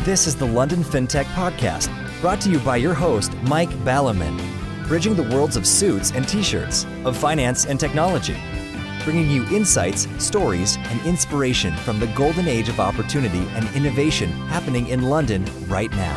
This is the London Fintech Podcast, brought to you by your host, Mike Ballerman, bridging the worlds of suits and t-shirts, of finance and technology, bringing you insights, stories, and inspiration from the golden age of opportunity and innovation happening in London right now.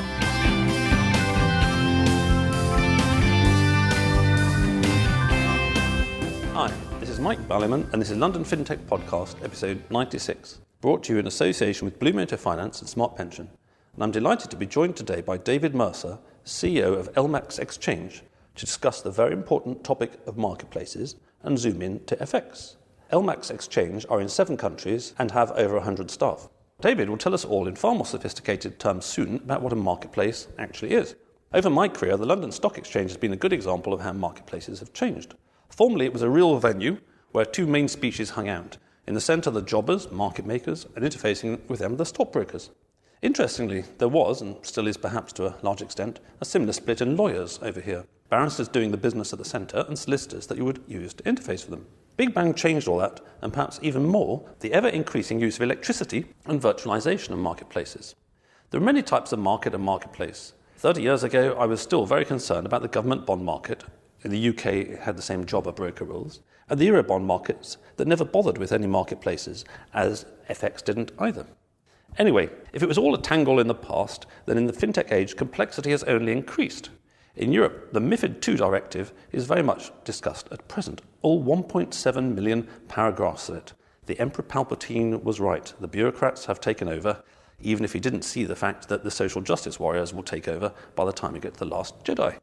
Hi, this is Mike Ballerman, and this is London Fintech Podcast, episode 96, brought to you in association with Blue Motor Finance and Smart Pension. And I'm delighted to be joined today by David Mercer, CEO of LMAX Exchange, to discuss the very important topic of marketplaces and zoom in to FX. LMAX Exchange are in 7 countries and have over 100 staff. David will tell us all in far more sophisticated terms soon about what a marketplace actually is. Over my career, the London Stock Exchange has been a good example of how marketplaces have changed. Formerly, it was a real venue where 2 main species hung out. In the centre, the jobbers, market makers, and interfacing with them, the stockbrokers. Interestingly, there was, and still is perhaps to a large extent, a similar split in lawyers over here. Barristers doing the business at the centre and solicitors that you would use to interface with them. Big Bang changed all that, and perhaps even more, the ever-increasing use of electricity and virtualisation of marketplaces. There are many types of market and marketplace. 30 years ago, I was still very concerned about the government bond market. In the UK, it had the same jobber broker rules, and the Eurobond markets that never bothered with any marketplaces, as FX didn't either. Anyway, if it was all a tangle in the past, then in the fintech age, complexity has only increased. In Europe, the MiFID II directive is very much discussed at present. All 1.7 million paragraphs of it. The Emperor Palpatine was right. The bureaucrats have taken over, even if he didn't see the fact that the social justice warriors will take over by the time you get to The Last Jedi.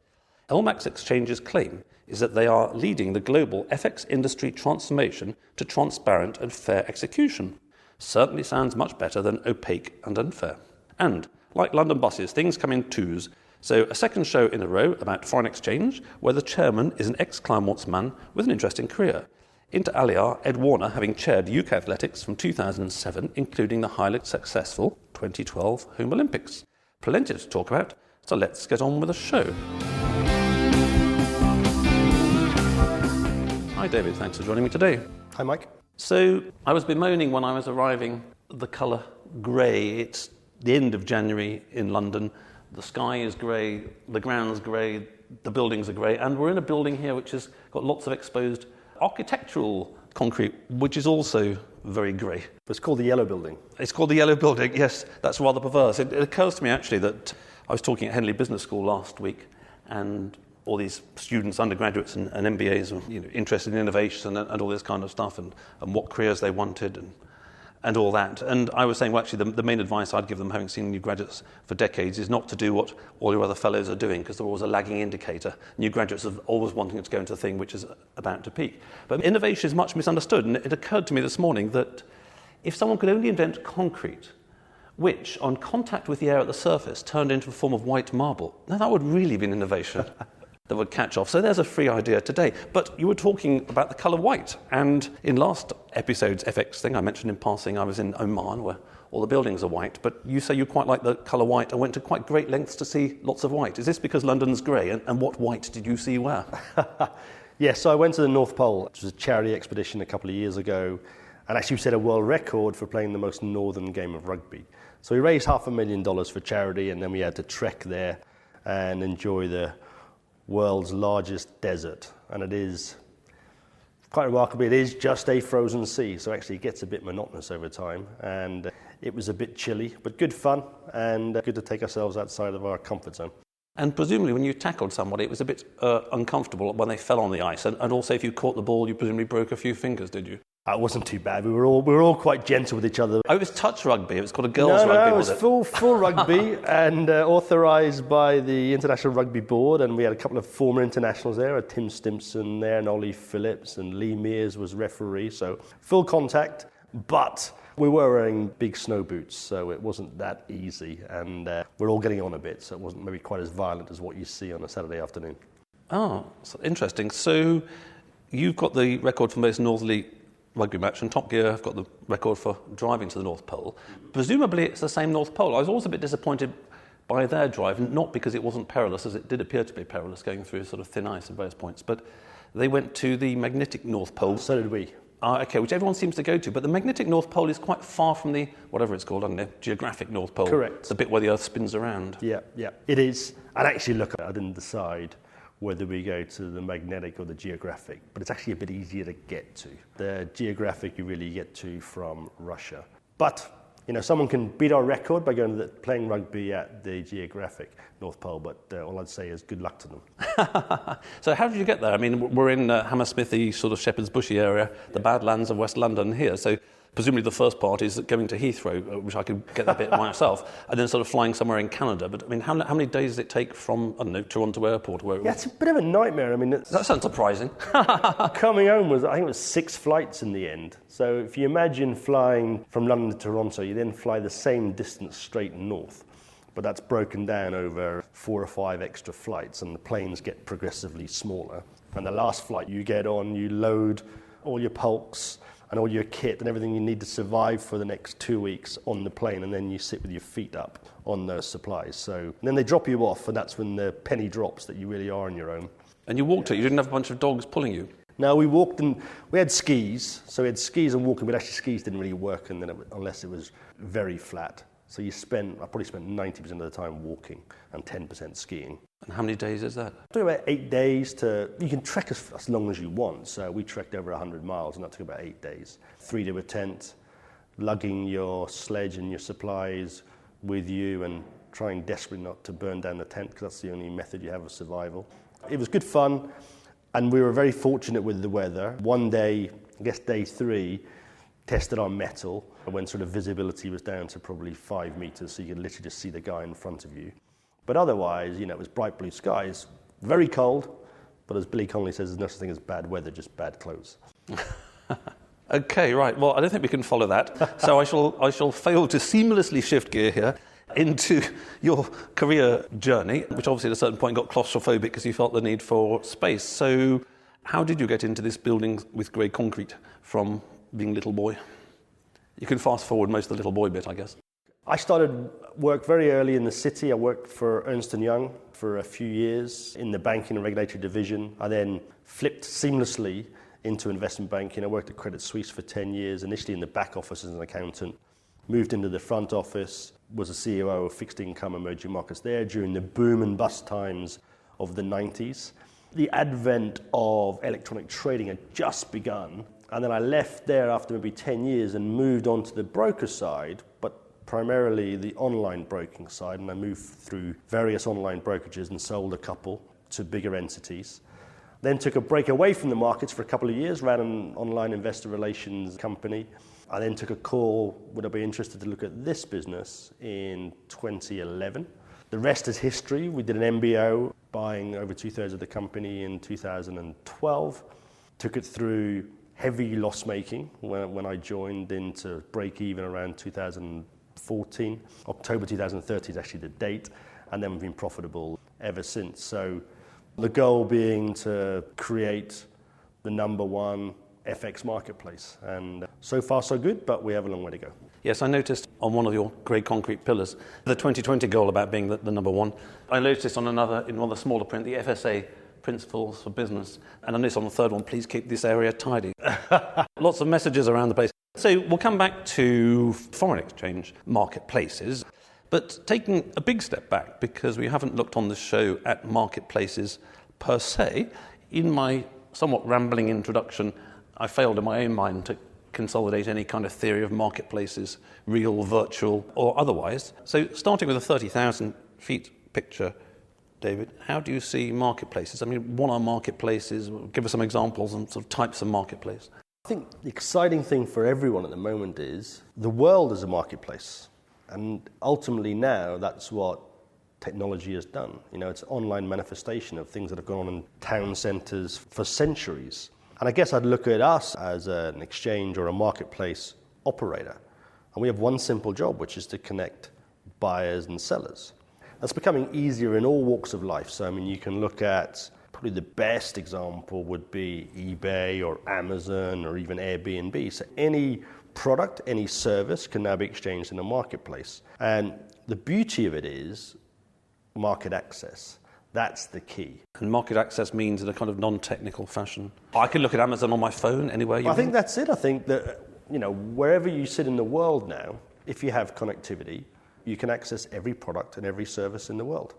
LMAX Exchange's claim is that they are leading the global FX industry transformation to transparent and fair execution. Certainly sounds much better than opaque and unfair. And, like London buses, things come in twos. So a second show in a row about foreign exchange, where the chairman is an ex-Kleinworts man with an interesting career. Inter alia, Ed Warner having chaired UK athletics from 2007, including the highly successful 2012 Home Olympics. Plenty to talk about, so let's get on with the show. Hi David, thanks for joining me today. Hi Mike. So I was bemoaning when I was arriving the colour grey. It's the end of January in London. The sky is grey, the ground's grey, the buildings are grey, and we're in a building here which has got lots of exposed architectural concrete, which is also very grey. It's called the Yellow Building. It's called the Yellow Building, yes. That's rather perverse. It occurs to me actually that I was talking at Henley Business School last week, and all these students, undergraduates and MBAs were interested in innovation and all this kind of stuff and what careers they wanted and all that. And I was saying, well, actually, the main advice I'd give them, having seen new graduates for decades, is not to do what all your other fellows are doing, because they're always a lagging indicator. New graduates are always wanting to go into a thing which is about to peak. But innovation is much misunderstood, and it occurred to me this morning that if someone could only invent concrete, which, on contact with the air at the surface, turned into a form of white marble, now that would really be an innovation that would catch off. So there's a free idea today. But you were talking about the colour white. And in last episode's FX thing, I mentioned in passing, I was in Oman, where all the buildings are white. But you say you quite like the colour white and went to quite great lengths to see lots of white. Is this because London's grey? And what white did you see where? Yes, so I went to the North Pole, which was a charity expedition a couple of years ago, and actually set a world record for playing the most northern game of rugby. So we raised $500,000 for charity, and then we had to trek there and enjoy the world's largest desert, and it is quite remarkable. It is just a frozen sea, so actually it gets a bit monotonous over time, and it was a bit chilly, but good fun and good to take ourselves outside of our comfort zone. And presumably when you tackled somebody, it was a bit uncomfortable when they fell on the ice, and also if you caught the ball, you presumably broke a few fingers, did you? It wasn't too bad. We were all quite gentle with each other. Oh, it was touch rugby. It was called a girls' rugby. No, it was full rugby and authorised by the International Rugby Board. And we had a couple of former internationals there, Tim Stimpson there, and Ollie Phillips, and Lee Mears was referee. So full contact, but we were wearing big snow boots, so it wasn't that easy. And we're all getting on a bit, so it wasn't maybe quite as violent as what you see on a Saturday afternoon. Oh, so interesting. So you've got the record for most northerly rugby match, and Top Gear have got the record for driving to the North Pole. Presumably it's the same North Pole. I was always a bit disappointed by their drive, not because it wasn't perilous, as it did appear to be perilous, going through sort of thin ice at various points, but they went to the magnetic North Pole. So did we. Okay, which everyone seems to go to, but the magnetic North Pole is quite far from the, whatever it's called, I don't know, geographic North Pole. Correct. The bit where the Earth spins around. Yeah, it is. And actually, look, I didn't decide whether we go to the magnetic or the geographic, but it's actually a bit easier to get to. The geographic you really get to from Russia. But someone can beat our record by going to playing rugby at the geographic North Pole, but all I'd say is good luck to them. So how did you get there? I mean, we're in Hammersmithy, sort of Shepherd's Bushey area, the Badlands of West London here. So presumably the first part is going to Heathrow, which I could get that bit myself, and then sort of flying somewhere in Canada. But I mean, how many days does it take from, I don't know, Toronto Airport? It's a bit of a nightmare. I mean, that sounds surprising. Coming home I think it was 6 flights in the end. So if you imagine flying from London to Toronto, you then fly the same distance straight north. But that's broken down over 4 or 5 extra flights, and the planes get progressively smaller. And the last flight you get on, you load all your pulks and all your kit and everything you need to survive for the next 2 weeks on the plane, and then you sit with your feet up on those supplies. So then they drop you off, and that's when the penny drops that you really are on your own. And you walked it? You didn't have a bunch of dogs pulling you? No, we walked, and we had skis. So we had skis and walking, but actually skis didn't really work unless it was very flat. So I probably spent 90% of the time walking and 10% skiing. And how many days is that? Talking about 8 days you can trek as long as you want. So we trekked over 100 miles, and that took about 8 days. 3-day with tent, lugging your sledge and your supplies with you and trying desperately not to burn down the tent, because that's the only method you have of survival. It was good fun, and we were very fortunate with the weather. One day, I guess day 3, tested our mettle when sort of visibility was down to probably 5 meters, so you could literally just see the guy in front of you. But otherwise, it was bright blue skies, very cold, but as Billy Connolly says, there's no such thing as bad weather, just bad clothes. Okay, right. Well, I don't think we can follow that. So I shall fail to seamlessly shift gear here into your career journey, which obviously at a certain point got claustrophobic because you felt the need for space. So how did you get into this building with grey concrete from being a little boy? You can fast forward most of the little boy bit, I guess. I started work very early in the city. I worked for Ernst & Young for a few years in the banking and regulatory division. I then flipped seamlessly into investment banking. I worked at Credit Suisse for 10 years, initially in the back office as an accountant, moved into the front office, was a CEO of fixed income emerging markets there during the boom and bust times of the 90s. The advent of electronic trading had just begun. And then I left there after maybe 10 years and moved on to the broker side, but primarily the online broking side. And I moved through various online brokerages and sold a couple to bigger entities. Then took a break away from the markets for a couple of years, ran an online investor relations company. I then took a call, would I be interested to look at this business in 2011. The rest is history. We did an MBO, buying over 2/3 of the company in 2012. Took it through heavy loss making when I joined, into break even around 2014. October 2013 is actually the date, and then we've been profitable ever since. So the goal being to create the number one FX marketplace, and so far so good, but we have a long way to go. Yes, I noticed on one of your grey concrete pillars the 2020 goal about being the number one. I noticed in one of the smaller print, the FSA Principles for Business, and I noticed on the third one, please keep this area tidy. Lots of messages around the place. So we'll come back to foreign exchange marketplaces, but taking a big step back, because we haven't looked on the show at marketplaces per se. In my somewhat rambling introduction, I failed in my own mind to consolidate any kind of theory of marketplaces, real, virtual, or otherwise. So starting with a 30,000 feet picture, David, how do you see marketplaces? I mean, what are marketplaces? Give us some examples and sort of types of marketplace. I think the exciting thing for everyone at the moment is the world is a marketplace. And ultimately now that's what technology has done. It's an online manifestation of things that have gone on in town centres for centuries. And I guess I'd look at us as an exchange or a marketplace operator. And we have one simple job, which is to connect buyers and sellers. That's becoming easier in all walks of life. So, you can look at, probably the best example would be eBay or Amazon or even Airbnb. So any product, any service can now be exchanged in a marketplace. And the beauty of it is market access. That's the key. And market access means in a kind of non-technical fashion. I can look at Amazon on my phone anywhere you want. I think that's it. I think that, wherever you sit in the world now, if you have connectivity, you can access every product and every service in the world.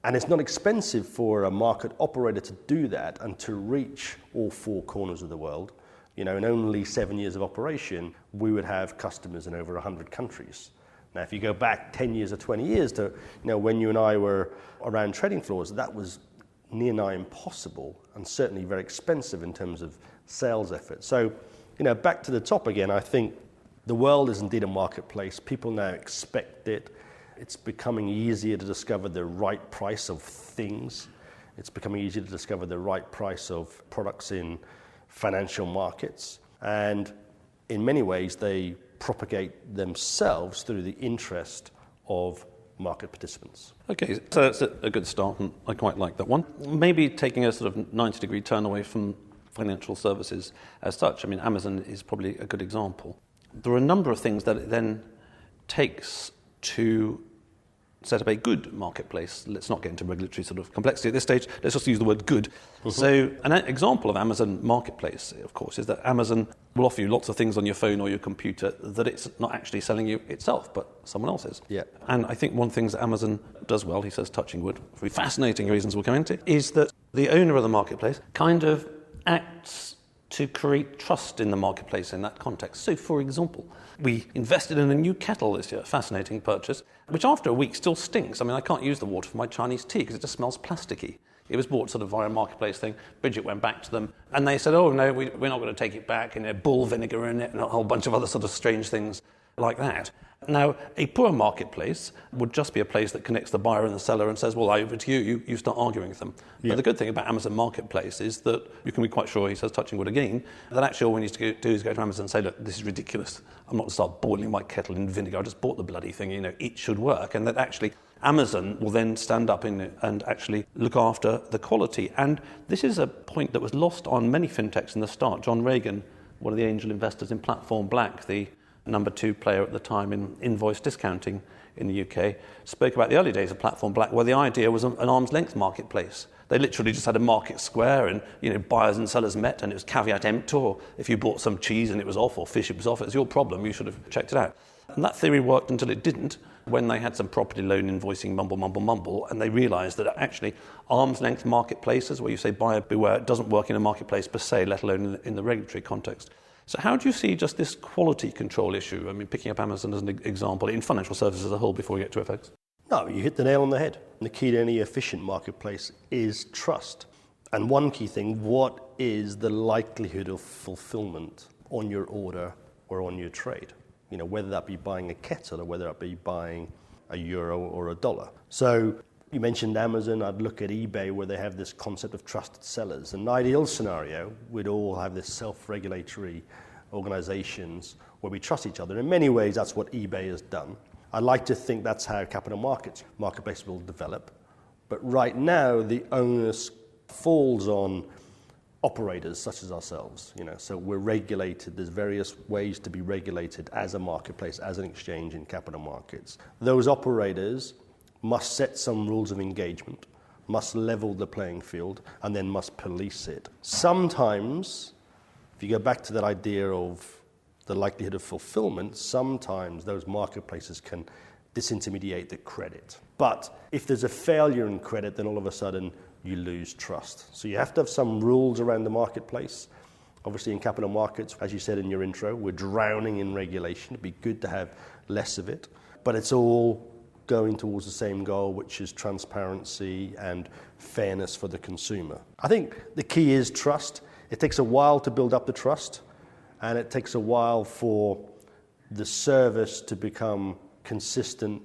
And it's not expensive for a market operator to do that and to reach all four corners of the world. In only 7 years of operation, we would have customers in over 100 countries. Now, if you go back 10 years or 20 years to when you and I were around trading floors, that was near nigh impossible and certainly very expensive in terms of sales effort. So, back to the top again, I think the world is indeed a marketplace. People now expect it. It's becoming easier to discover the right price of things. It's becoming easier to discover the right price of products in financial markets. And in many ways, they propagate themselves through the interest of market participants. Okay, so that's a good start, and I quite like that one. Maybe taking a sort of 90-degree turn away from financial services as such. I mean, Amazon is probably a good example. There are a number of things that it then takes to set up a good marketplace. Let's not get into regulatory sort of complexity at this stage. Let's just use the word good. Mm-hmm. So an example of Amazon Marketplace, of course, is that Amazon will offer you lots of things on your phone or your computer that it's not actually selling you itself, but someone else is. Yeah. And I think one thing that Amazon does well, he says touching wood, for fascinating reasons we'll come into, is that the owner of the marketplace kind of acts to create trust in the marketplace in that context. So, for example, we invested in a new kettle this year, fascinating purchase, which after a week still stinks. I mean, I can't use the water for my Chinese tea because it just smells plasticky. It was bought sort of via a marketplace thing. Bridget went back to them and they said, oh, no, we're not going to take it back, and bull vinegar in it and a whole bunch of other sort of strange things like that. Now, a poor marketplace would just be a place that connects the buyer and the seller and says, well, over to you, you start arguing with them. Yeah. But the good thing about Amazon Marketplace is that you can be quite sure, he says, touching wood again, that actually all we need to do is go to Amazon and say, look, this is ridiculous. I'm not going to start boiling my kettle in vinegar. I just bought the bloody thing, it should work. And that actually Amazon will then stand up in it and actually look after the quality. And this is a point that was lost on many fintechs in the start. John Reagan, one of the angel investors in Platform Black, the number 2 player at the time in invoice discounting in the UK, spoke about the early days of Platform Black, where the idea was an arm's length marketplace. They literally just had a market square and buyers and sellers met and it was caveat emptor. If you bought some cheese and it was off, or fish it was off, it was your problem, you should have checked it out. And that theory worked until it didn't, when they had some property loan invoicing mumble, and they realised that actually arm's length marketplaces, where you say buyer beware, it doesn't work in a marketplace per se, let alone in the regulatory context. So how do you see just this quality control issue? I mean, picking up Amazon as an example, in financial services as a whole before we get to FX. No, you hit the nail on the head. The key to any efficient marketplace is trust. And one key thing, what is the likelihood of fulfillment on your order or on your trade? Whether that be buying a kettle or whether that be buying a euro or a dollar. So you mentioned Amazon. I'd look at eBay, where they have this concept of trusted sellers. In an ideal scenario, we'd all have this self-regulatory organizations where we trust each other. In many ways, that's what eBay has done. I'd like to think that's how capital marketplace will develop. But right now, the onus falls on operators such as ourselves. So we're regulated. There's various ways to be regulated as a marketplace, as an exchange in capital markets. Those operators must set some rules of engagement, must level the playing field, and then must police it. Sometimes, if you go back to that idea of the likelihood of fulfillment, sometimes those marketplaces can disintermediate the credit. But if there's a failure in credit, then all of a sudden you lose trust. So you have to have some rules around the marketplace. Obviously in capital markets, as you said in your intro, we're drowning in regulation. It'd be good to have less of it. But it's all going towards the same goal, which is transparency and fairness for the consumer. I think the key is trust. It takes a while to build up the trust, and it takes a while for the service to become consistent,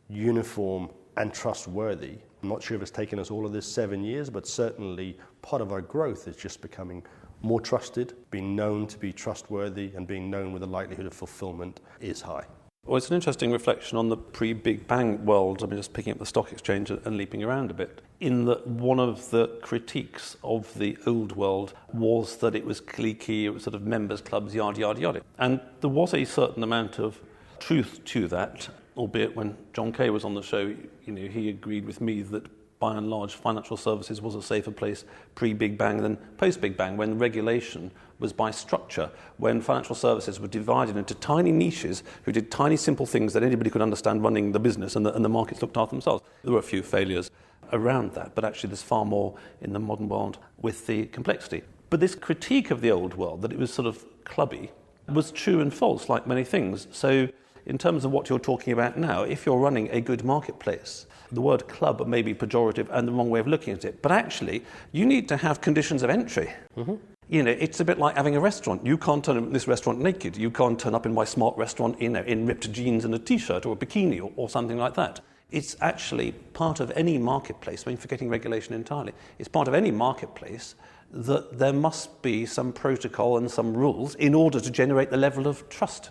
uniform, and trustworthy. I'm not sure if it's taken us all of this 7 years, but certainly part of our growth is just becoming more trusted, being known to be trustworthy, and being known with the likelihood of fulfillment is high. Well, it's an interesting reflection on the pre-Big Bang world. I mean, just picking up the stock exchange and leaping around a bit. In that one of the critiques of the old world was that it was cliquey, it was sort of members clubs, yada, yada, yada. And there was a certain amount of truth to that, albeit when John Kay was on the show, he agreed with me that by and large, financial services was a safer place pre-Big Bang than post-Big Bang, when regulation was by structure, when financial services were divided into tiny niches who did tiny, simple things that anybody could understand running the business, and the markets looked after themselves. There were a few failures around that, but actually there's far more in the modern world with the complexity. But this critique of the old world, that it was sort of clubby, was true and false, like many things. So in terms of what you're talking about now, if you're running a good marketplace, the word club may be pejorative and the wrong way of looking at it, but actually you need to have conditions of entry. Mm-hmm. You know, it's a bit like having a restaurant. You can't turn up in this restaurant naked. You can't turn up in my smart restaurant in ripped jeans and a T-shirt or a bikini or something like that. It's actually part of any marketplace, I mean, forgetting regulation entirely, it's part of any marketplace that there must be some protocol and some rules in order to generate the level of trust.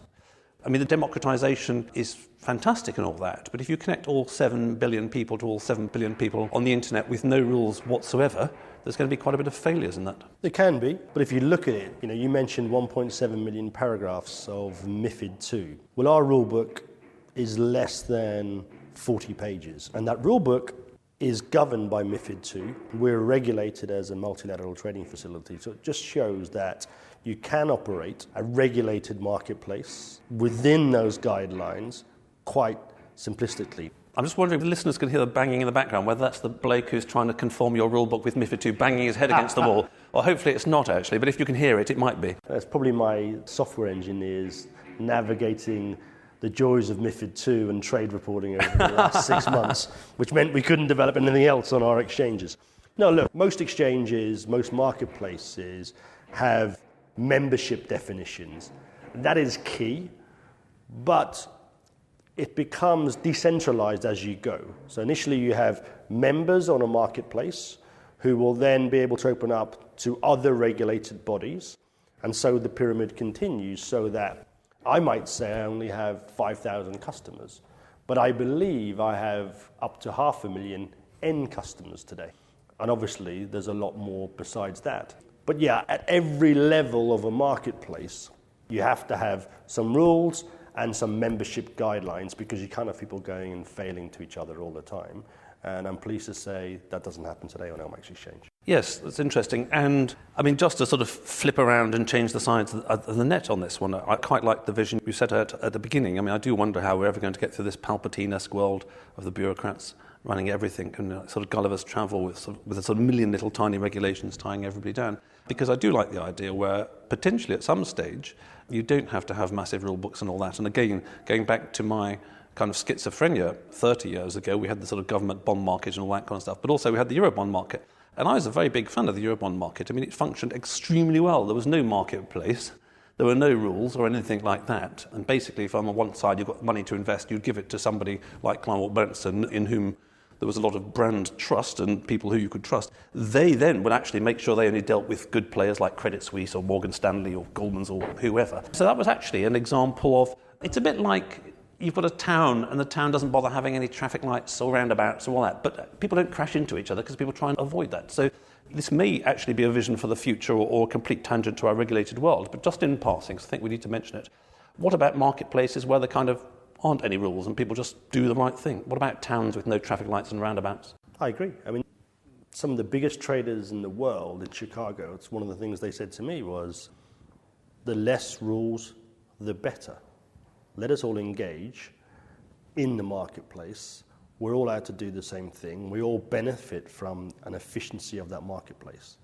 I mean, the democratization is fantastic and all that, but if you connect all 7 billion people to all 7 billion people on the internet with no rules whatsoever, there's going to be quite a bit of failures in that. There can be, but if you look at it, you mentioned 1.7 million paragraphs of MiFID II. Well, our rule book is less than 40 pages, and that rule book is governed by MiFID II. We're regulated as a multilateral trading facility, so it just shows that you can operate a regulated marketplace within those guidelines quite simplistically. I'm just wondering if the listeners can hear the banging in the background, whether that's the bloke who's trying to conform your rule book with MiFID II banging his head against the wall, or hopefully it's not actually, but if you can hear it, it might be. That's probably my software engineers navigating the joys of MiFID II and trade reporting over the last 6 months, which meant we couldn't develop anything else on our exchanges. No, look, most exchanges, most marketplaces have membership definitions. That is key, but it becomes decentralized as you go. So initially you have members on a marketplace who will then be able to open up to other regulated bodies, and so the pyramid continues, so that I might say I only have 5,000 customers, but I believe I have up to 500,000 end customers today. And obviously there's a lot more besides that. But yeah, at every level of a marketplace, you have to have some rules and some membership guidelines, because you can't have people going and failing to each other all the time. And I'm pleased to say that doesn't happen today on LMAX Exchange. Yes, that's interesting. And I mean, just to sort of flip around and change the sides of the net on this one, I quite like the vision you set out at the beginning. I mean, I do wonder how we're ever going to get through this Palpatine-esque world of the bureaucrats running everything, and sort of Gulliver's Travel with a sort of million little tiny regulations tying everybody down. Because I do like the idea where potentially at some stage you don't have to have massive rule books and all that. And again, going back to my kind of schizophrenia 30 years ago, we had the sort of government bond market and all that kind of stuff, but also we had the Eurobond market. And I was a very big fan of the Eurobond market. I mean, it functioned extremely well. There was no marketplace. There were no rules or anything like that. And basically, if on one side you've got money to invest, you'd give it to somebody like Kleinwort Benson, in whom there was a lot of brand trust and people who you could trust. They then would actually make sure they only dealt with good players like Credit Suisse or Morgan Stanley or Goldman's or whoever. So that was actually an example of, it's a bit like you've got a town and the town doesn't bother having any traffic lights or roundabouts or all that, but people don't crash into each other because people try and avoid that. So this may actually be a vision for the future or a complete tangent to our regulated world, but just in passing, so I think we need to mention it. What about marketplaces where there kind of aren't any rules and people just do the right thing? What about towns with no traffic lights and roundabouts? I agree. I mean, some of the biggest traders in the world in Chicago, it's one of the things they said to me was, the less rules, the better. Let us all engage in the marketplace. We're all out to do the same thing. We all benefit from an efficiency of that marketplace.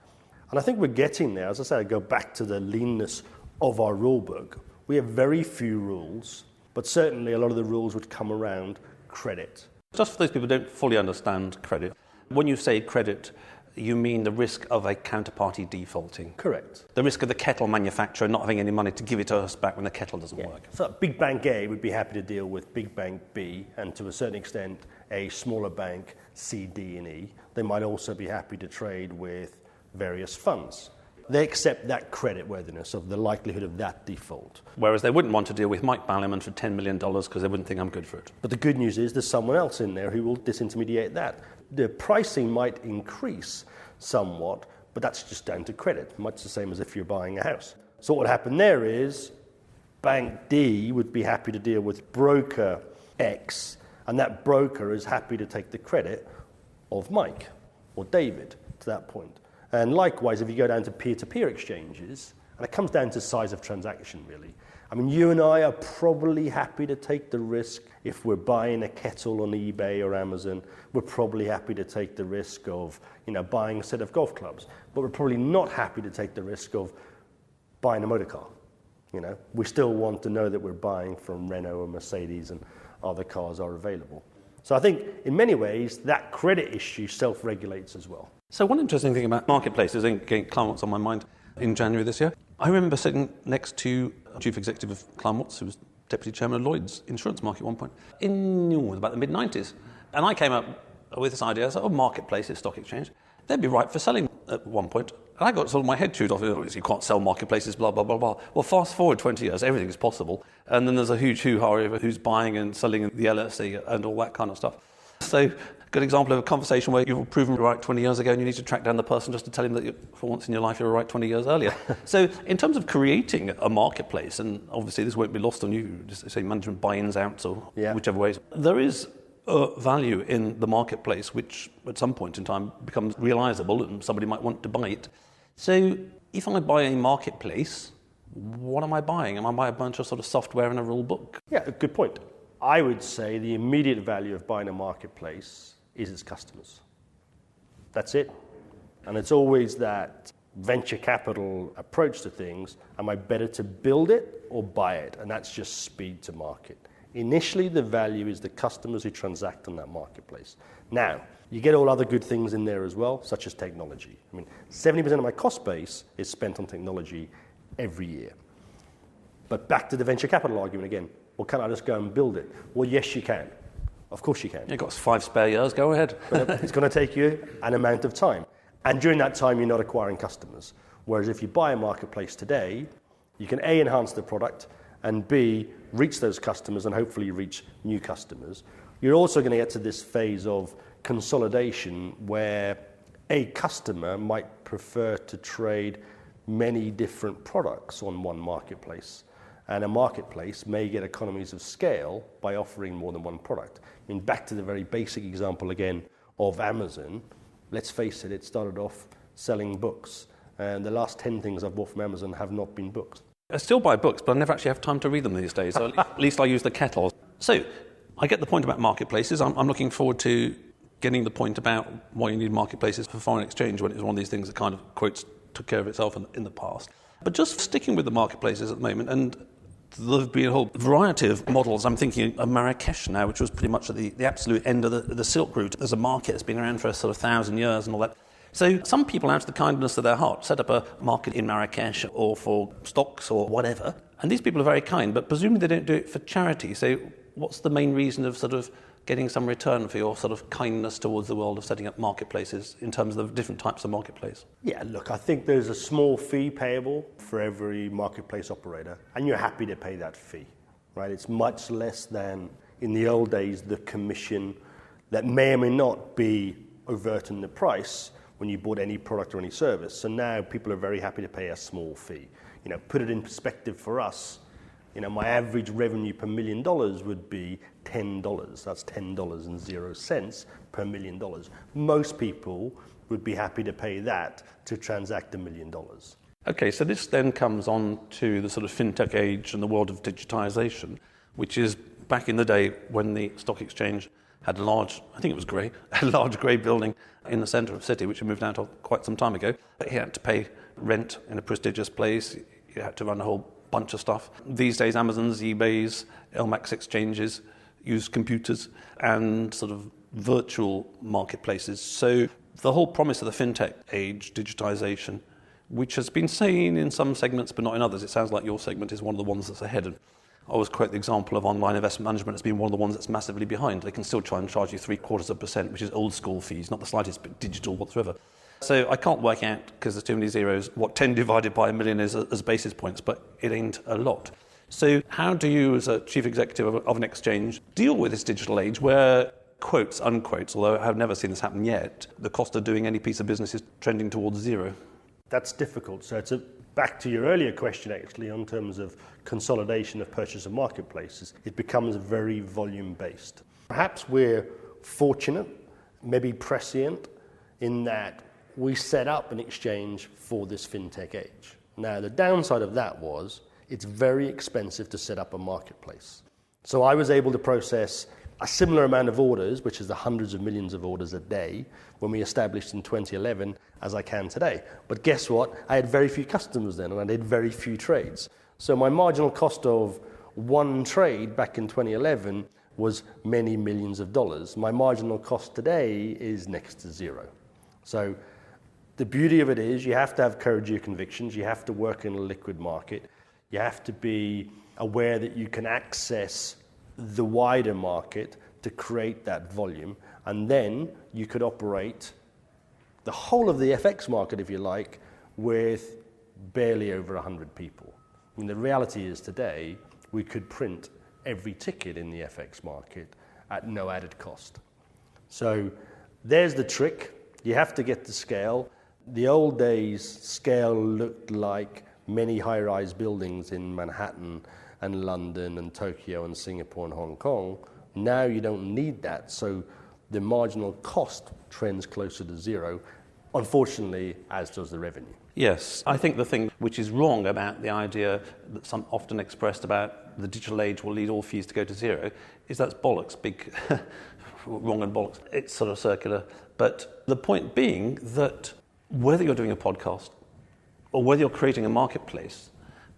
And I think we're getting there. As I said, I go back to the leanness of our rule book. We have very few rules, but certainly a lot of the rules would come around credit. Just for those people who don't fully understand credit, when you say credit, you mean the risk of a counterparty defaulting? Correct. The risk of the kettle manufacturer not having any money to give it to us back when the kettle doesn't work. So Big Bank A would be happy to deal with Big Bank B, and to a certain extent, a smaller bank, C, D, and E. They might also be happy to trade with various funds. They accept that creditworthiness of the likelihood of that default. Whereas they wouldn't want to deal with Mike Balliman for $10 million because they wouldn't think I'm good for it. But the good news is there's someone else in there who will disintermediate that. The pricing might increase somewhat, but that's just down to credit, much the same as if you're buying a house. So what would happen there is Bank D would be happy to deal with broker X, and that broker is happy to take the credit of Mike or David to that point. And likewise, if you go down to peer-to-peer exchanges, and it comes down to size of transaction, really. I mean, you and I are probably happy to take the risk if we're buying a kettle on eBay or Amazon. We're probably happy to take the risk of, buying a set of golf clubs. But we're probably not happy to take the risk of buying a motor car. We still want to know that we're buying from Renault or Mercedes and other cars are available. So I think in many ways that credit issue self-regulates as well. So one interesting thing about marketplaces, and again, Claremont on my mind in January this year, I remember sitting next to Chief Executive of Claremont, who was Deputy Chairman of Lloyd's insurance market at one point, in about the mid-90s. And I came up with this idea, marketplaces, stock exchange, they'd be right for selling at one point. And I got sort of my head chewed off, you can't sell marketplaces, blah, blah, blah, blah. Well, fast forward 20 years, everything is possible. And then there's a huge hoo-ha over who's buying and selling the LSE and all that kind of stuff. So, good example of a conversation where you were proven right 20 years ago and you need to track down the person just to tell him that for once in your life you were right 20 years earlier. So in terms of creating a marketplace, and obviously this won't be lost on you, just say management buy-ins, outs, or whichever ways, there is value in the marketplace which at some point in time becomes realisable and somebody might want to buy it. So if I buy a marketplace, what am I buying? Am I buying a bunch of sort of software and a rule book? Yeah, good point. I would say the immediate value of buying a marketplace is its customers. That's it. And it's always that venture capital approach to things. Am I better to build it or buy it? And that's just speed to market. Initially, the value is the customers who transact on that marketplace. Now, you get all other good things in there as well, such as technology. I mean, 70% of my cost base is spent on technology every year. But back to the venture capital argument again. Well, can I just go and build it? Well, yes, you can. Of course you can. You've got 5 spare years, go ahead. But it's going to take you an amount of time. And during that time, you're not acquiring customers. Whereas if you buy a marketplace today, you can A, enhance the product, and B, reach those customers and hopefully reach new customers. You're also going to get to this phase of consolidation where a customer might prefer to trade many different products on one marketplace. And a marketplace may get economies of scale by offering more than one product. I mean, back to the very basic example again of Amazon, let's face it, it started off selling books. And the last 10 things I've bought from Amazon have not been books. I still buy books, but I never actually have time to read them these days. So at least I use the Kettle. So I get the point about marketplaces. I'm looking forward to getting the point about why you need marketplaces for foreign exchange when it was one of these things that kind of, quotes, took care of itself in the past. But just sticking with the marketplaces at the moment, and there have been a whole variety of models. I'm thinking of Marrakesh now, which was pretty much at the absolute end of the Silk Route. There's a market that's been around for a sort of 1,000 years and all that. So some people, out of the kindness of their heart, set up a market in Marrakesh or for stocks or whatever. And these people are very kind, but presumably they don't do it for charity. So what's the main reason of sort of getting some return for your sort of kindness towards the world of setting up marketplaces in terms of the different types of marketplace? Yeah, look, I think there's a small fee payable for every marketplace operator, and you're happy to pay that fee, right? It's much less than, in the old days, the commission that may or may not be overt in the price when you bought any product or any service. So now people are very happy to pay a small fee. Put it in perspective for us, my average revenue per $1 million would be $10. That's $10.00 per $1 million. Most people would be happy to pay that to transact $1 million. Okay, so this then comes on to the sort of fintech age and the world of digitization, which is back in the day when the stock exchange had a large, I think it was grey, a large grey building in the centre of the city, which we moved out of quite some time ago. He had to pay rent in a prestigious place. You had to run a whole bunch of stuff. These days, Amazons, eBays, LMAX Exchanges use computers and sort of virtual marketplaces. So the whole promise of the fintech age, digitization, which has been seen in some segments but not in others. It sounds like your segment is one of the ones that's ahead. And I always quote the example of online investment management as being one of the ones that's massively behind. They can still try and charge you 0.75%, which is old school fees, not the slightest bit digital whatsoever. So I can't work out, because there's too many zeros, what 10 divided by 1 million is as basis points, but it ain't a lot. So how do you, as a chief executive of an exchange, deal with this digital age where, quotes, unquotes, although I have never seen this happen yet, the cost of doing any piece of business is trending towards zero? That's difficult. So it's back to your earlier question, actually, in terms of consolidation of purchase of marketplaces. It becomes very volume-based. Perhaps we're fortunate maybe prescient in that we set up an exchange for this fintech age. Now, the downside of that was it's very expensive to set up a marketplace. So I was able to process a similar amount of orders, which is the hundreds of millions of orders a day, when we established in 2011, as I can today. But guess what? I had very few customers then, and I did very few trades. So my marginal cost of one trade back in 2011 was many millions of dollars. My marginal cost today is next to zero. So the beauty of it is you have to have courage of your convictions. You have to work in a liquid market. You have to be aware that you can access the wider market to create that volume, and then you could operate the whole of the FX market, if you like, with barely over 100 people. I mean, the reality is today we could print every ticket in the FX market at no added cost. So there's the trick. You have to get to scale. The old days, scale looked like many high-rise buildings in Manhattan and London and Tokyo and Singapore and Hong Kong. Now you don't need that, so the marginal cost trends closer to zero, unfortunately, as does the revenue. Yes, I think the thing which is wrong about the idea that some often expressed about the digital age will lead all fees to go to zero is that's bollocks, big wrong and bollocks. It's sort of circular. But the point being that whether you're doing a podcast or whether you're creating a marketplace,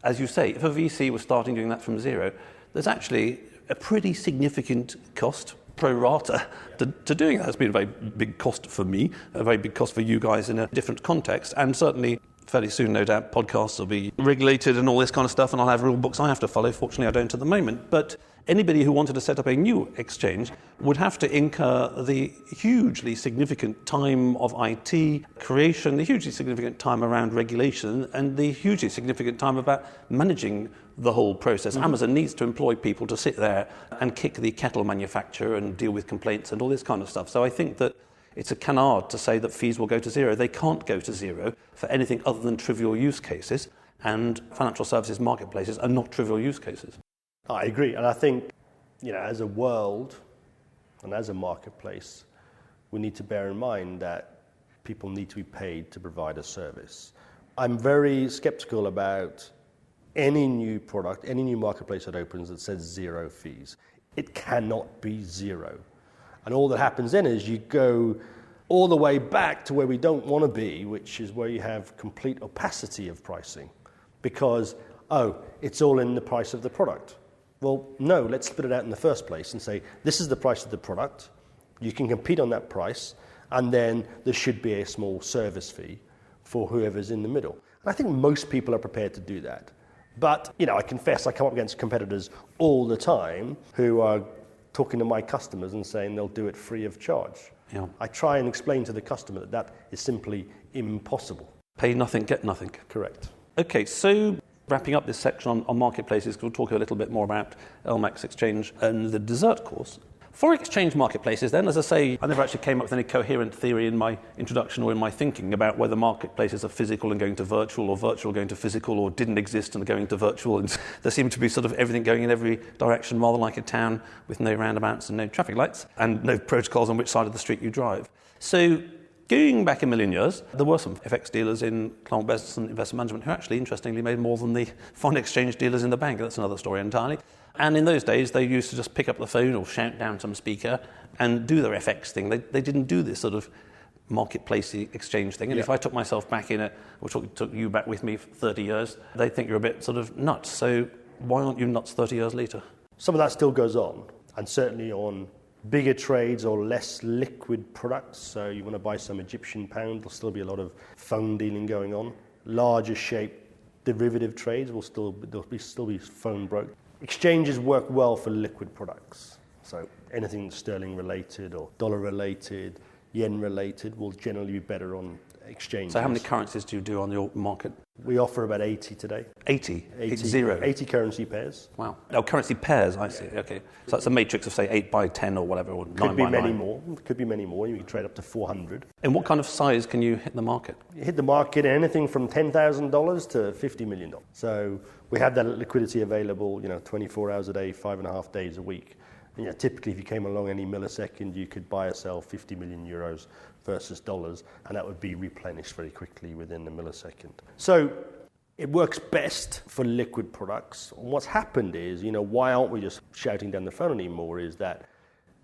as you say, if a VC was starting doing that from zero, there's actually a pretty significant cost pro rata to doing that. It's been a very big cost for me, a very big cost for you guys in a different context, and certainly fairly soon, no doubt, podcasts will be regulated and all this kind of stuff, and I'll have rule books I have to follow. Fortunately, I don't at the moment. But anybody who wanted to set up a new exchange would have to incur the hugely significant time of IT creation, the hugely significant time around regulation, and the hugely significant time about managing the whole process. Mm-hmm. Amazon needs to employ people to sit there and kick the kettle manufacturer and deal with complaints and all this kind of stuff. So I think that it's a canard to say that fees will go to zero. They can't go to zero for anything other than trivial use cases, and financial services marketplaces are not trivial use cases. I agree, and I think, as a world and as a marketplace, we need to bear in mind that people need to be paid to provide a service. I'm very skeptical about any new product, any new marketplace that opens that says zero fees. It cannot be zero. And all that happens then is you go all the way back to where we don't want to be, which is where you have complete opacity of pricing. Because, it's all in the price of the product. Well, no, let's split it out in the first place and say, this is the price of the product. You can compete on that price, and then there should be a small service fee for whoever's in the middle. And I think most people are prepared to do that. But, I confess I come up against competitors all the time who are talking to my customers and saying they'll do it free of charge. Yeah. I try and explain to the customer that is simply impossible. Pay nothing, get nothing. Correct. Okay, so wrapping up this section on marketplaces, we'll talk a little bit more about LMAX Exchange and the dessert course. For exchange marketplaces then, as I say, I never actually came up with any coherent theory in my introduction or in my thinking about whether marketplaces are physical and going to virtual, or virtual going to physical, or didn't exist and are going to virtual. And there seemed to be sort of everything going in every direction, rather like a town with no roundabouts and no traffic lights and no protocols on which side of the street you drive. So going back a million years, there were some FX dealers in Clermont Business and Investment Management who actually, interestingly, made more than the foreign exchange dealers in the bank. That's another story entirely. And in those days, they used to just pick up the phone or shout down some speaker and do their FX thing. They didn't do this sort of marketplace exchange thing. And if I took myself back in it, or took you back with me for 30 years, they'd think you're a bit sort of nuts. So why aren't you nuts 30 years later? Some of that still goes on, and certainly on bigger trades or less liquid products. So you want to buy some Egyptian pound, there'll still be a lot of phone dealing going on. Larger shape derivative trades will still be phone broke. Exchanges work well for liquid products. So anything sterling related or dollar related, yen related will generally be better on exchanges. So how many currencies do you do on your market? We offer about 80 today. 80? 80 currency pairs. Wow. Oh, currency pairs, I see. Okay. So that's a matrix of, say, 8 by 10 or whatever, or 9 by 9. Could be many more. You can trade up to 400. And what kind of size can you hit the market? You hit the market anything from $10,000 to $50 million. So we have that liquidity available, 24 hours a day, 5.5 days a week. And typically if you came along any millisecond, you could buy or sell 50 million euros versus dollars, and that would be replenished very quickly within a millisecond. So it works best for liquid products. And what's happened is, why aren't we just shouting down the phone anymore, is that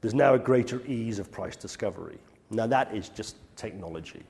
there's now a greater ease of price discovery. Now that is just technology.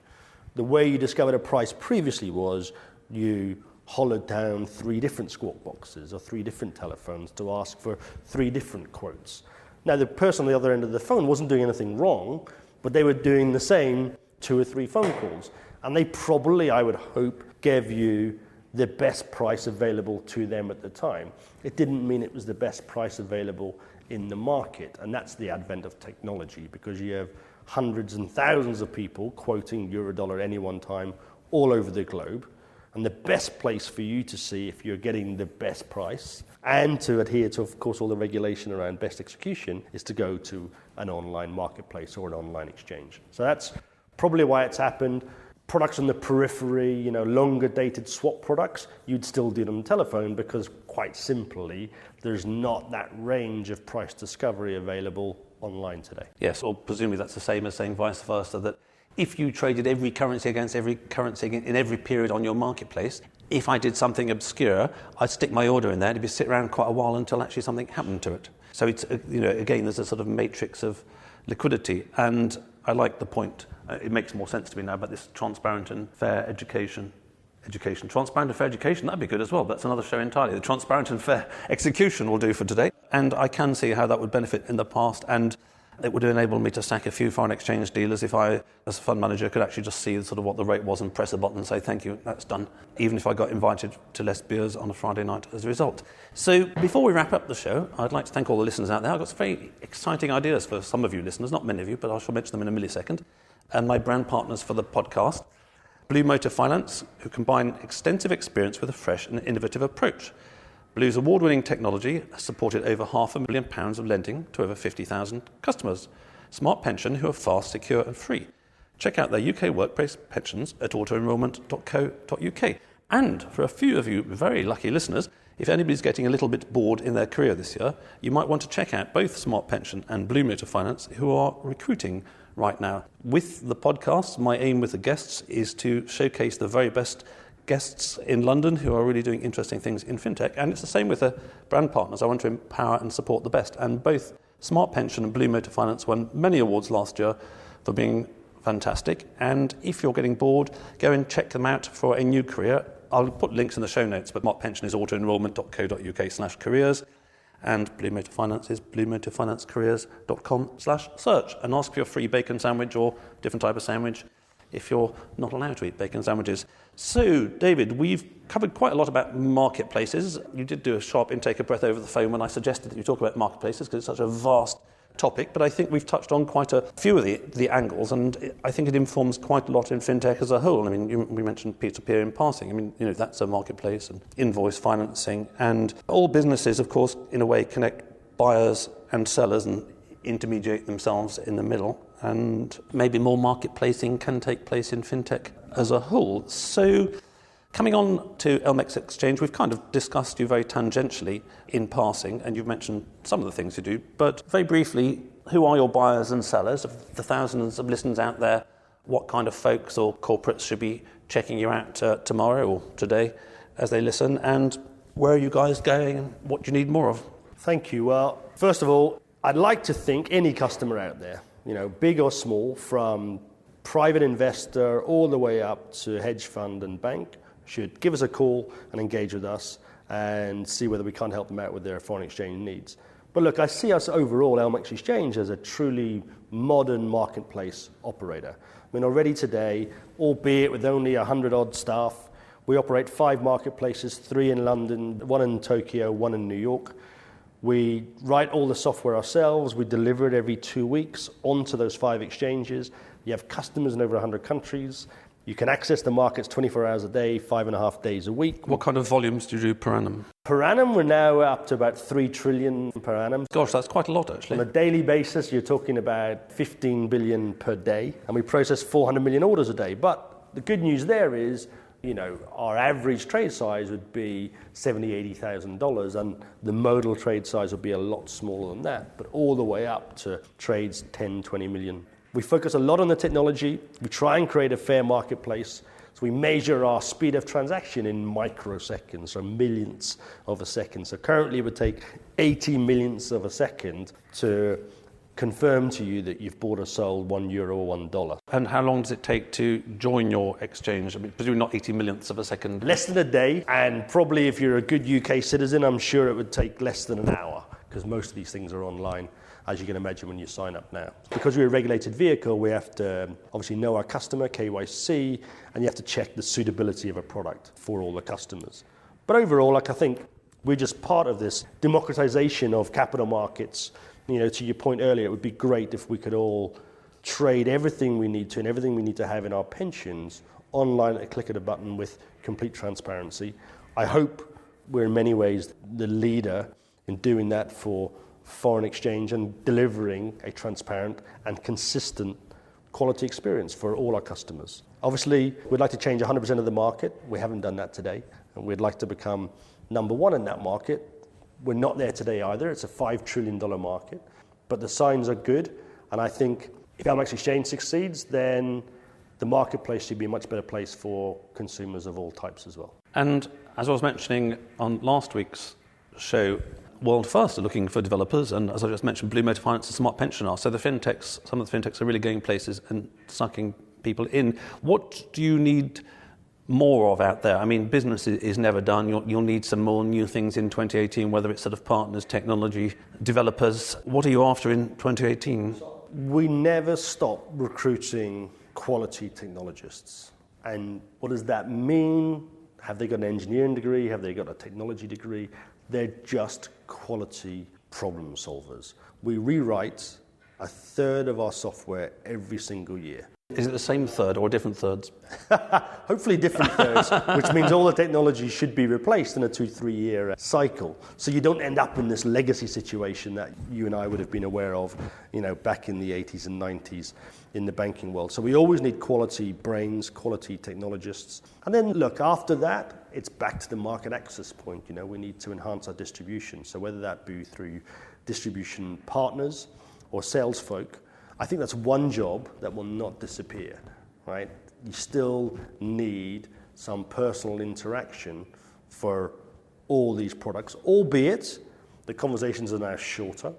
The way you discovered a price previously was you hollered down 3 different squawk boxes or 3 different telephones to ask for 3 different quotes. Now the person on the other end of the phone wasn't doing anything wrong, but they were doing the same 2 or 3 phone calls. And they probably, I would hope, gave you the best price available to them at the time. It didn't mean it was the best price available in the market. And that's the advent of technology, because you have hundreds and thousands of people quoting euro-dollar at any one time all over the globe. And the best place for you to see if you're getting the best price and to adhere to, of course, all the regulation around best execution is to go to an online marketplace or an online exchange. So that's probably why it's happened. Products on the periphery, longer dated swap products, you'd still do them on the telephone because quite simply, there's not that range of price discovery available online today. Yes, or presumably that's the same as saying vice versa, that if you traded every currency against every currency in every period on your marketplace, if I did something obscure, I'd stick my order in there and it'd sit around quite a while until actually something happened to it. So it's, again, there's a sort of matrix of liquidity. And I like the point, it makes more sense to me now about this transparent and fair education. Transparent and fair education, that'd be good as well, but that's another show entirely. The transparent and fair execution will do for today. And I can see how that would benefit in the past, and it would enable me to sack a few foreign exchange dealers if I, as a fund manager, could actually just see sort of what the rate was and press a button and say, thank you, that's done, even if I got invited to less beers on a Friday night as a result. So before we wrap up the show, I'd like to thank all the listeners out there. I've got some very exciting ideas for some of you listeners, not many of you, but I shall mention them in a millisecond. And my brand partners for the podcast, Blue Motor Finance, who combine extensive experience with a fresh and innovative approach. Blue's award-winning technology has supported over £500,000 of lending to over 50,000 customers. Smart Pension, who are fast, secure and free. Check out their UK workplace pensions at autoenrolment.co.uk. And for a few of you very lucky listeners, if anybody's getting a little bit bored in their career this year, you might want to check out both Smart Pension and Blue Motor Finance, who are recruiting right now. With the podcast, my aim with the guests is to showcase the very best guests in London who are really doing interesting things in fintech, and it's the same with the brand partners. I want to empower and support the best, and both Smart Pension and Blue Motor Finance won many awards last year for being fantastic. And if you're getting bored, go and check them out for a new career. I'll put links in the show notes, but Smart Pension is autoenrolment.co.uk/careers, and Blue Motor Finance is bluemotorfinancecareers.com/search, and ask for your free bacon sandwich or different type of sandwich if you're not allowed to eat bacon sandwiches. So, David, we've covered quite a lot about marketplaces. You did do a sharp intake of breath over the phone when I suggested that you talk about marketplaces because it's such a vast topic, but I think we've touched on quite a few of the angles, and I think it informs quite a lot in fintech as a whole. I mean, we mentioned peer-to-peer in passing. I mean, that's a marketplace, and invoice financing, and all businesses, of course, in a way connect buyers and sellers and intermediate themselves in the middle, and maybe more marketplacing can take place in fintech as a whole. So coming on to LMAX Exchange, we've kind of discussed you very tangentially in passing, and you've mentioned some of the things you do, but very briefly, who are your buyers and sellers? Of the thousands of listeners out there, what kind of folks or corporates should be checking you out tomorrow or today as they listen, and where are you guys going and what do you need more of? Thank you. Well, first of all, I'd like to think any customer out there, big or small, from private investor all the way up to hedge fund and bank, should give us a call and engage with us and see whether we can't help them out with their foreign exchange needs. But look, I see us overall, LMAX Exchange, as a truly modern marketplace operator. I mean, already today, albeit with only 100-odd staff, we operate 5 marketplaces, 3 in London, 1 in Tokyo, 1 in New York. We write all the software ourselves. We deliver it every 2 weeks onto those 5 exchanges. You have customers in over 100 countries. You can access the markets 24 hours a day, 5.5 days a week. What kind of volumes do you do per annum? Per annum, we're now up to about 3 trillion per annum. Gosh, that's quite a lot, actually. On a daily basis, you're talking about 15 billion per day, and we process 400 million orders a day. But the good news there is our average trade size would be $70,000, $80,000, and the modal trade size would be a lot smaller than that, but all the way up to trades 10, 20 million. We focus a lot on the technology. We try and create a fair marketplace. So we measure our speed of transaction in microseconds, or millionths of a second. So currently it would take 80 millionths of a second to confirm to you that you've bought or sold €1 or $1. And how long does it take to join your exchange? I mean, presumably not 80 millionths of a second. Less than a day, and probably if you're a good UK citizen, I'm sure it would take less than an hour, because most of these things are online, as you can imagine when you sign up now. Because we're a regulated vehicle, we have to obviously know our customer, KYC, and you have to check the suitability of a product for all the customers. But overall, I think we're just part of this democratization of capital markets. To your point earlier, it would be great if we could all trade everything we need to and everything we need to have in our pensions online at a click of a button with complete transparency. I hope we're in many ways the leader in doing that for foreign exchange and delivering a transparent and consistent quality experience for all our customers. Obviously, we'd like to change 100% of the market. We haven't done that today, and we'd like to become number one in that market. We're not there today either. It's a $5 trillion market, but the signs are good. And I think if LMAX Exchange succeeds, then the marketplace should be a much better place for consumers of all types as well. And as I was mentioning on last week's show, World First are looking for developers, and as I just mentioned, Blue Motor Finance and Smart Pension are. So some of the fintechs are really going places and sucking people in. What do you need more of out there? I mean, business is never done. You'll need some more new things in 2018, whether it's sort of partners, technology, developers. What are you after in 2018? We never stop recruiting quality technologists. And what does that mean? Have they got an engineering degree? Have they got a technology degree? They're just quality problem solvers. We rewrite a third of our software every single year. Is it the same third or different thirds? Hopefully different thirds, which means all the technology should be replaced in a 2-3 year cycle. So you don't end up in this legacy situation that you and I would have been aware of, back in the 80s and 90s in the banking world. So we always need quality brains, quality technologists. And then look, after that, it's back to the market access point. We need to enhance our distribution. So whether that be through distribution partners or sales folk, I think that's one job that will not disappear, right? You still need some personal interaction for all these products, albeit the conversations are now shorter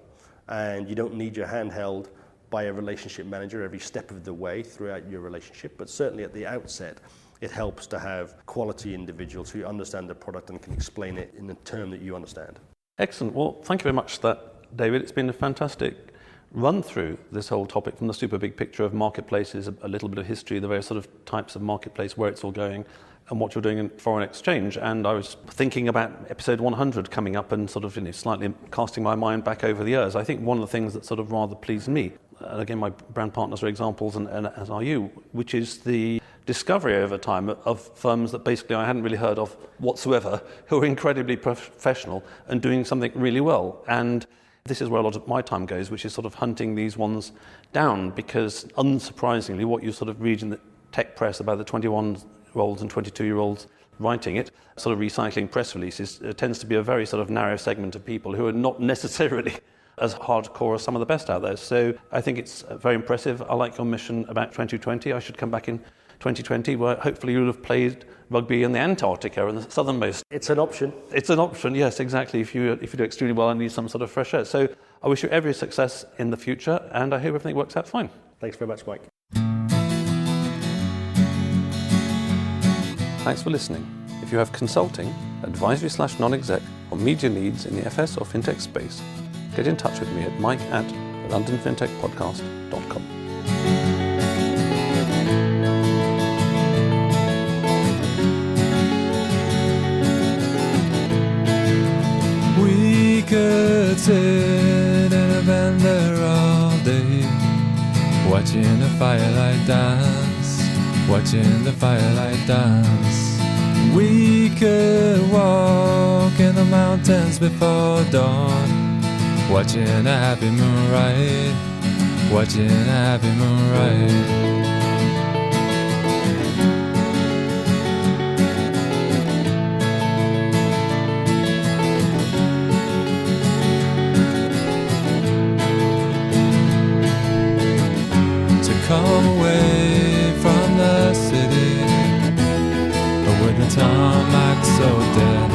and you don't need your hand held by a relationship manager every step of the way throughout your relationship. But certainly at the outset, it helps to have quality individuals who understand the product and can explain it in a term that you understand. Excellent. Well, thank you very much for that, David. It's been a fantastic run through this whole topic from the super big picture of marketplaces, a little bit of history, the various sort of types of marketplace, where it's all going, and what you're doing in foreign exchange. And I was thinking about episode 100 coming up and sort of slightly casting my mind back over the years. I think one of the things that sort of rather pleased me, and again, my brand partners are examples, and as are you, which is the discovery over time of firms that basically I hadn't really heard of whatsoever, who are incredibly professional and doing something really well. And this is where a lot of my time goes, which is sort of hunting these ones down, because unsurprisingly, what you sort of read in the tech press about the 21-year-olds and 22-year-olds writing it, sort of recycling press releases, tends to be a very sort of narrow segment of people who are not necessarily as hardcore as some of the best out there. So I think it's very impressive. I like your mission about 2020. I should come back in 2020, where hopefully you'll have played rugby in the Antarctica and the southernmost. It's an option. It's an option, yes, exactly, if you do extremely well and need some sort of fresh air. So I wish you every success in the future, and I hope everything works out fine. Thanks very much, Mike. Thanks for listening. If you have consulting, advisory/non-exec, or media needs in the FS or fintech space, get in touch with me at mike@londonfintechpodcast.com. We could sit in a band there all day, watching the firelight dance, watching the firelight dance. We could walk in the mountains before dawn, watching a happy moonrise, watching a happy moonrise. come away from the city, with the tarmac so dead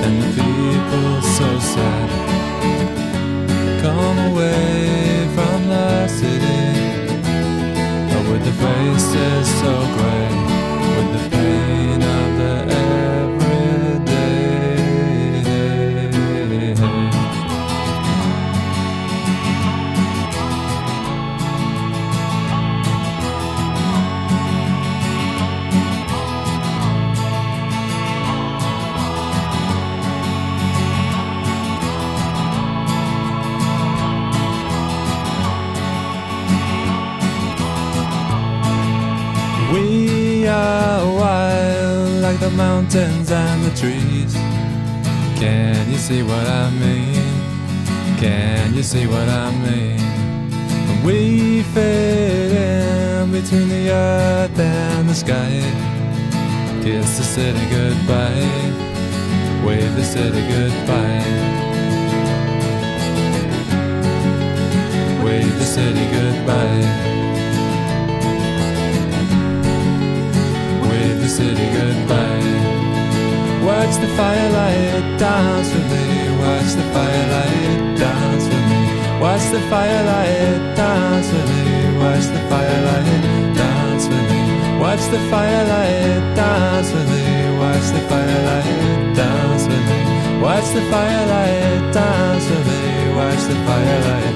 and the people so sad. Come away from the city, with the faces so grey, with the pain of the everyday. We are wild like the mountains and the trees. Can you see what I mean? Can you see what I mean? We fade in between the earth and the sky. Kiss the city goodbye, wave the city goodbye, wave the city goodbye. The city goodbye. Watch the firelight dance with me. Watch the firelight dance with me. Watch the firelight dance with me. Watch the firelight dance with me. Watch the firelight dance with me. Watch the firelight dance with me. Watch the firelight dance with me. Watch the firelight